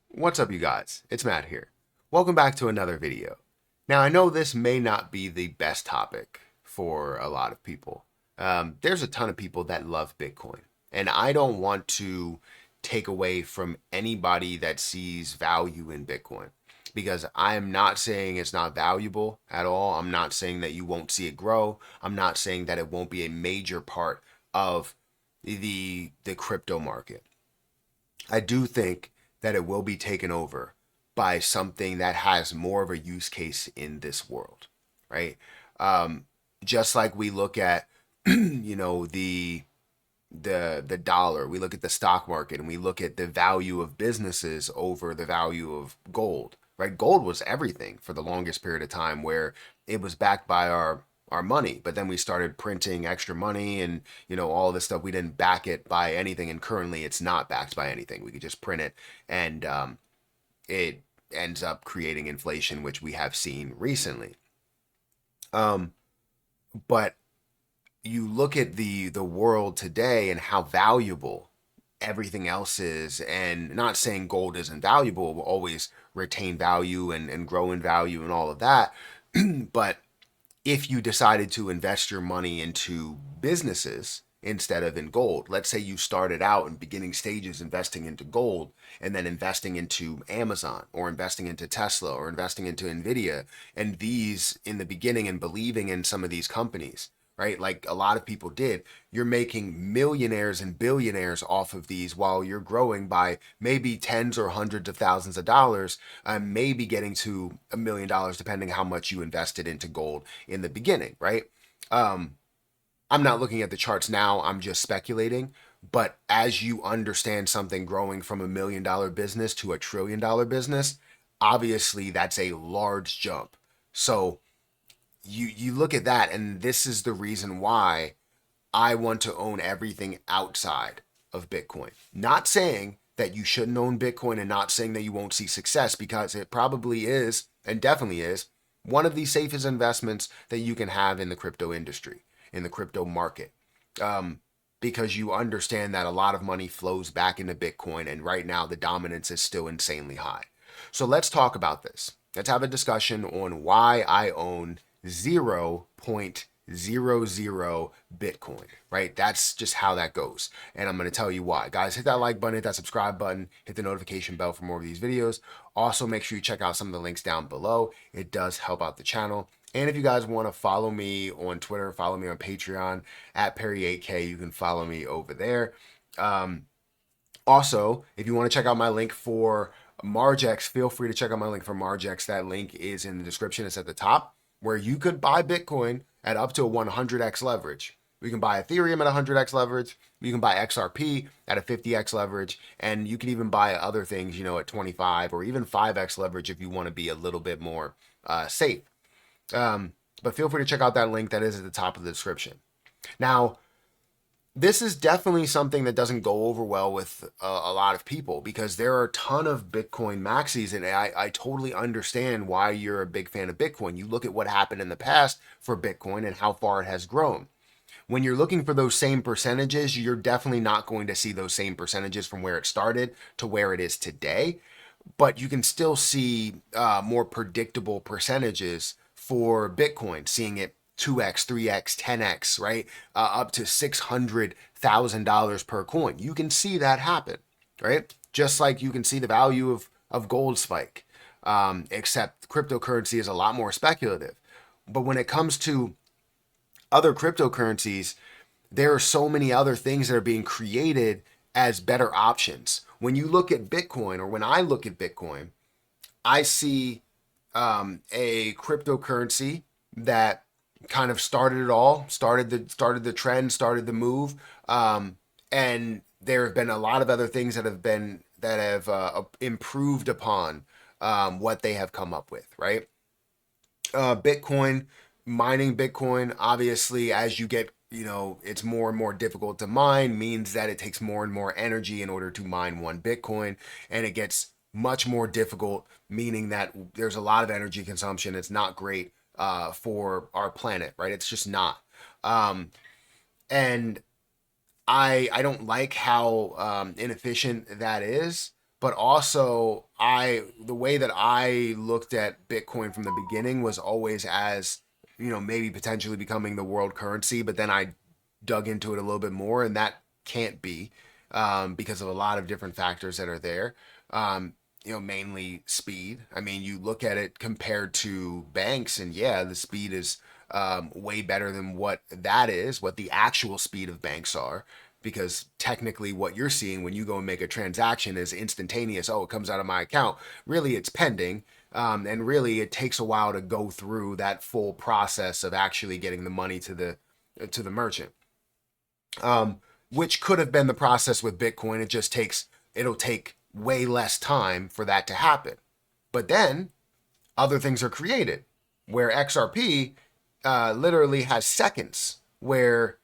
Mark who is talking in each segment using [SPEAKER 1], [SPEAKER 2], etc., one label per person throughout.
[SPEAKER 1] What's up, you guys? It's Matt here. Welcome back to another video. Now, I know this may not be the best topic for a lot of people. There's a ton of people that love Bitcoin, and I don't want to take away from anybody that sees value in Bitcoin because I'm not saying it's not valuable at all. I'm not saying that you won't see it grow. I'm not saying that it won't be a major part of the crypto market. I do think that it will be taken over by something that has more of a use case in this world, right? Um, just like we look at, the dollar, we look at the stock market, and we look at the value of businesses over the value of gold, right? Gold was everything for the longest period of time, where it was backed by our money, but then we started printing extra money and all this stuff. We didn't back it by anything, and currently it's not backed by anything. We could just print it, and it ends up creating inflation, which we have seen recently. um, but you look at the world today and how valuable everything else is, and not saying gold isn't valuable, will always retain value and grow in value and all of that. But if you decided to invest your money into businesses instead of in gold, let's say you started out in beginning stages investing into gold and then investing into Amazon or investing into Tesla or investing into Nvidia, and these in the beginning, and believing in some of these companies, right? Like a lot of people did, you're making millionaires and billionaires off of these while you're growing by maybe tens or hundreds of thousands of dollars, maybe getting to $1 million, depending how much you invested into gold in the beginning, right? Um, I'm not looking at the charts now, I'm just speculating. But as you understand something growing from $1 million business to $1 trillion business, obviously that's a large jump. So you look at that, and this is the reason why I want to own everything outside of Bitcoin. Not saying that you shouldn't own Bitcoin, and not saying that you won't see success, because it probably is, and definitely is, one of the safest investments that you can have in the crypto industry, in the crypto market. Um, because you understand that a lot of money flows back into Bitcoin, and right now the dominance is still insanely high. So let's talk about this. Let's have a discussion on why I own 0.00 Bitcoin, right? That's just how that goes. And I'm going to tell you why. Guys, hit that like button, hit that subscribe button, hit the notification bell for more of these videos. Also, make sure you check out some of the links down below. It does help out the channel. And if you guys want to follow me on Twitter, follow me on Patreon at Perry8K, you can follow me over there. Um, Also, if you want to check out my link for Margex, feel free to check out my link for Margex. That link is in the description. It's at the top, where you could buy Bitcoin at up to a 100x leverage. You can buy Ethereum at 100x leverage. You can buy XRP at a 50x leverage. And you can even buy other things, at 25 or even 5x leverage if you want to be a little bit more safe. But feel free to check out that link that is at the top of the description. Now, this is definitely something that doesn't go over well with a lot of people, because there are a ton of Bitcoin maxis, and I totally understand why you're a big fan of Bitcoin. You look at what happened in the past for Bitcoin and how far it has grown. When you're looking for those same percentages, you're definitely not going to see those same percentages from where it started to where it is today, but you can still see more predictable percentages for Bitcoin, seeing it 2x, 3x, 10x, right? Up to $600,000 per coin. You can see that happen, right? Just like you can see the value of gold spike, except cryptocurrency is a lot more speculative. But when it comes to other cryptocurrencies, there are so many other things that are being created as better options. When you look at Bitcoin, or when I look at Bitcoin, I see a cryptocurrency that kind of started it all, started the trend, started the move, and there have been a lot of other things that have improved upon what they have come up with, right? Bitcoin, mining Bitcoin, obviously, as you get, it's more and more difficult to mine, means that it takes more and more energy in order to mine one Bitcoin, and it gets much more difficult, meaning that there's a lot of energy consumption. It's not great for our planet, right? It's just not. And I don't like how inefficient that is, but also the way that I looked at Bitcoin from the beginning was always as, maybe potentially becoming the world currency, but then I dug into it a little bit more, and that can't be, because of a lot of different factors that are there. Mainly speed. I mean, you look at it compared to banks, and yeah, the speed is way better than what the actual speed of banks are. Because technically, what you're seeing when you go and make a transaction is instantaneous. Oh, it comes out of my account. Really, it's pending. And really, it takes a while to go through that full process of actually getting the money to the merchant. Which could have been the process with Bitcoin. It'll take way less time for that to happen. But then other things are created where XRP literally has seconds where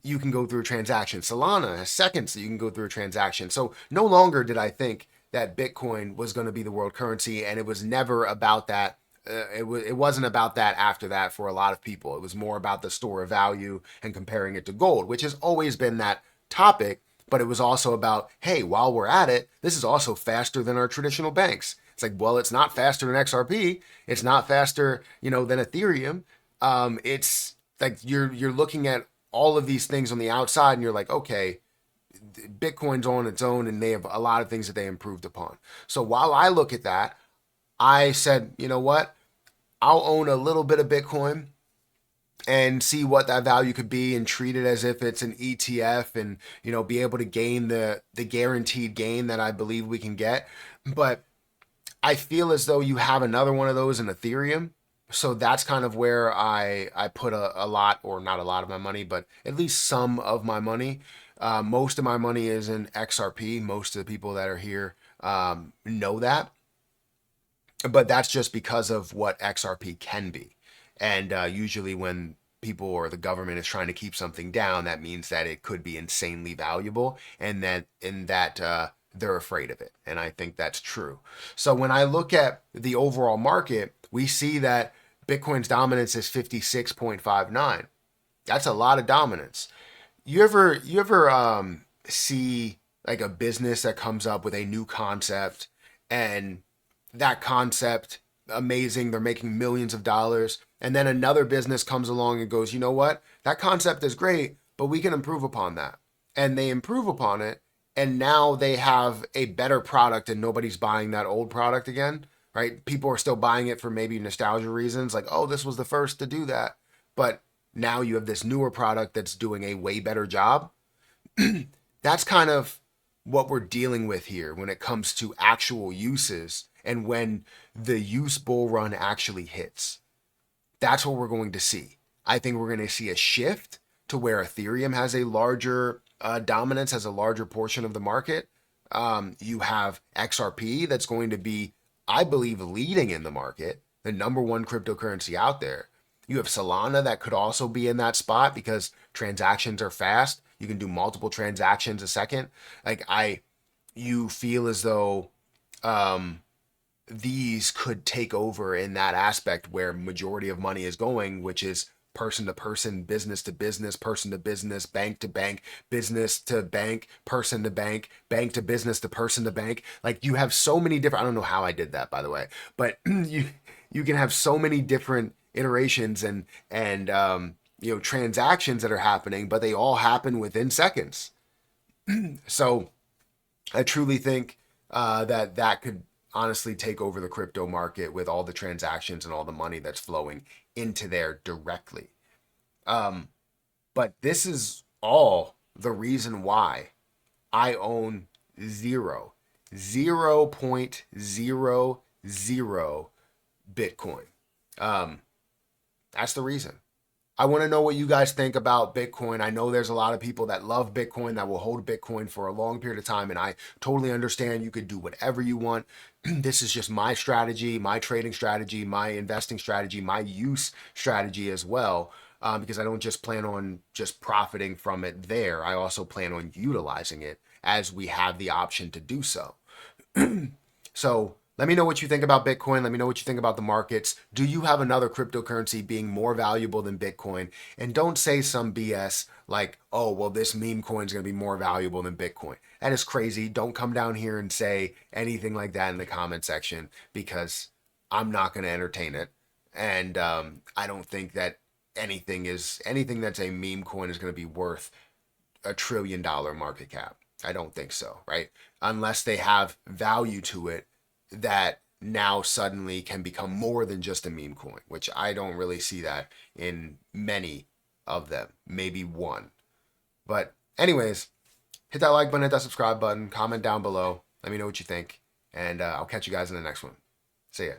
[SPEAKER 1] you can go through a transaction. Solana has seconds that you can go through a transaction. So no longer did I think that Bitcoin was going to be the world currency, and it was never about that. It wasn't about that after that for a lot of people. It was more about the store of value and comparing it to gold, which has always been that topic. But it was also about, hey, while we're at it, this is also faster than our traditional banks. It's like, well, it's not faster than XRP. It's not faster, than Ethereum. It's like you're looking at all of these things on the outside, and you're like, okay, Bitcoin's on its own, and they have a lot of things that they improved upon. So while I look at that, I said, you know what? I'll own a little bit of Bitcoin and see what that value could be, and treat it as if it's an ETF, and be able to gain the guaranteed gain that I believe we can get. But I feel as though you have another one of those in Ethereum. So that's kind of where I put a lot, or not a lot of my money, but at least some of my money. Most of my money is in XRP. Most of the people that are here know that. But that's just because of what XRP can be. And usually when people or the government is trying to keep something down, that means that it could be insanely valuable, and that they're afraid of it. And I think that's true. So when I look at the overall market, we see that Bitcoin's dominance is 56.59. That's a lot of dominance. You ever see like a business that comes up with a new concept, and that concept amazing, they're making millions of dollars, and then another business comes along and goes, you know what, that concept is great, but we can improve upon that, and they improve upon it, and now they have a better product, and nobody's buying that old product again, right? People are still buying it for maybe nostalgia reasons, like, oh, this was the first to do that, but now you have this newer product that's doing a way better job. That's kind of what we're dealing with here when it comes to actual uses, and when the use bull run actually hits. That's what we're going to see. I think we're going to see a shift to where Ethereum has a larger dominance, has a larger portion of the market. You have XRP that's going to be, I believe, leading in the market, the number one cryptocurrency out there. You have Solana that could also be in that spot because transactions are fast. You can do multiple transactions a second. You feel as though these could take over in that aspect where majority of money is going, which is person to person, business to business, person to business, bank to bank, business to bank, person to bank, bank to business to person to bank. Like, you have so many different, I don't know how I did that, by the way, but you can have so many different iterations and transactions that are happening, but they all happen within seconds. So I truly think that could honestly take over the crypto market with all the transactions and all the money that's flowing into there directly. But this is all the reason why I own 0.000 Bitcoin. That's the reason. I want to know what you guys think about Bitcoin. I know there's a lot of people that love Bitcoin, that will hold Bitcoin for a long period of time, and I totally understand. You could do whatever you want. This is just my strategy, my trading strategy, my investing strategy, my use strategy as well, because I don't just plan on just profiting from it there. I also plan on utilizing it as we have the option to do so. So let me know what you think about Bitcoin. Let me know what you think about the markets. Do you have another cryptocurrency being more valuable than Bitcoin? And don't say some BS like, oh, well, this meme coin is going to be more valuable than Bitcoin. that is crazy. Don't come down here and say anything like that in the comment section, because I'm not going to entertain it. And I don't think that anything that's a meme coin is going to be worth $1 trillion market cap. I don't think so, right? Unless they have value to it that now suddenly can become more than just a meme coin, which I don't really see that in many of them. Maybe one. But anyways, hit that like button, hit that subscribe button, comment down below. Let me know what you think. And I'll catch you guys in the next one. See ya.